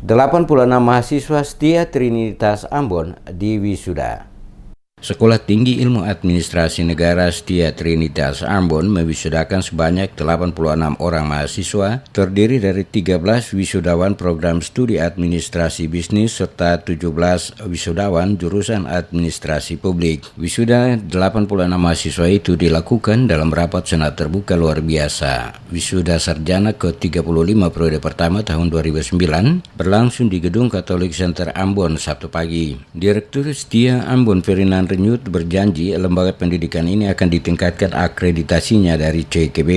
86 mahasiswa setia Trinitas Ambon di wisuda. Sekolah Tinggi Ilmu Administrasi Negara Setia Trinitas Ambon mewisudakan sebanyak 86 orang mahasiswa, terdiri dari 13 wisudawan program studi administrasi bisnis serta 17 wisudawan jurusan administrasi publik. Wisuda 86 mahasiswa itu dilakukan dalam rapat senat terbuka luar biasa. Wisuda sarjana ke-35 periode pertama tahun 2009 berlangsung di Gedung Katolik Center Ambon Sabtu pagi. Direktur Setia Ambon Ferdinand Renyut berjanji lembaga pendidikan ini akan ditingkatkan akreditasinya dari CKB.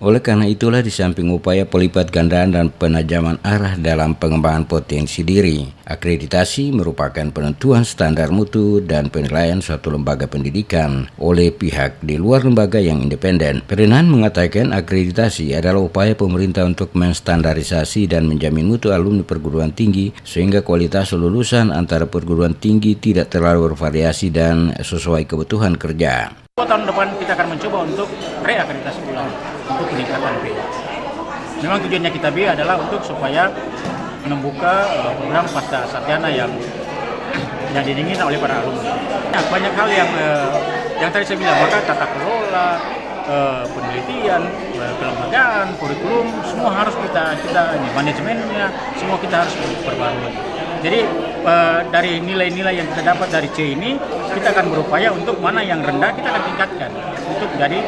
Oleh karena itulah, di samping upaya pelipat gandaan dan penajaman arah dalam pengembangan potensi diri, akreditasi merupakan penentuan standar mutu dan penilaian suatu lembaga pendidikan oleh pihak di luar lembaga yang independen. Ferdinand mengatakan akreditasi adalah upaya pemerintah untuk menstandarisasi dan menjamin mutu alumni perguruan tinggi sehingga kualitas lulusan antara perguruan tinggi tidak terlalu bervariasi dan sesuai kebutuhan kerja. Tahun depan kita akan mencoba untuk reakreditasi ulang untuk peningkatan B. Memang tujuannya kita B adalah untuk supaya membuka program pasca sarjana yang diinginkan oleh para alumni. Banyak hal yang tadi saya bilang, maka tata kelola, penelitian, kelembagaan, kurikulum, semua harus kita manajemennya, semua kita harus perbarui. Jadi dari nilai-nilai yang kita dapat dari C ini, kita akan berupaya untuk mana yang rendah kita akan tingkatkan untuk jadi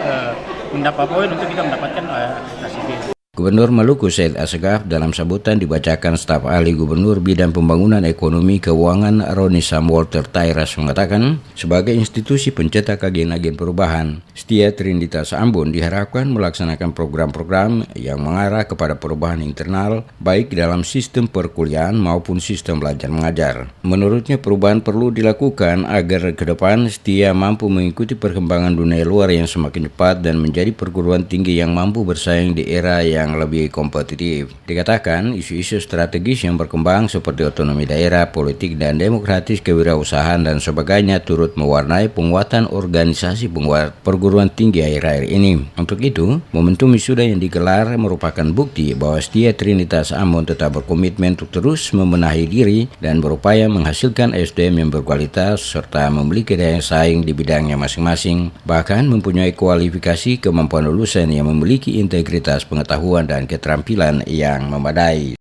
mendapat poin untuk kita mendapatkan akreditasi B. Gubernur Maluku Said Assegaf dalam sambutan dibacakan staf ahli Gubernur Bidang Pembangunan Ekonomi Keuangan Roni Sam Walter Tairas mengatakan, sebagai institusi pencetak agen-agen perubahan, Setia Trinitas Ambon diharapkan melaksanakan program-program yang mengarah kepada perubahan internal baik dalam sistem perkuliahan maupun sistem belajar mengajar. Menurutnya, perubahan perlu dilakukan agar ke depan Setia mampu mengikuti perkembangan dunia luar yang semakin cepat dan menjadi perguruan tinggi yang mampu bersaing di era yang lebih kompetitif. Dikatakan, isu-isu strategis yang berkembang seperti otonomi daerah, politik dan demokratis, kewirausahaan dan sebagainya turut mewarnai penguatan organisasi perguruan tinggi akhir-akhir ini. Untuk itu, momentum wisuda yang digelar merupakan bukti bahwa Setia Trinitas Ambon tetap berkomitmen untuk terus membenahi diri dan berupaya menghasilkan SDM yang berkualitas serta memiliki daya saing di bidangnya masing-masing, bahkan mempunyai kualifikasi kemampuan lulusan yang memiliki integritas pengetahuan dan keterampilan yang memadai.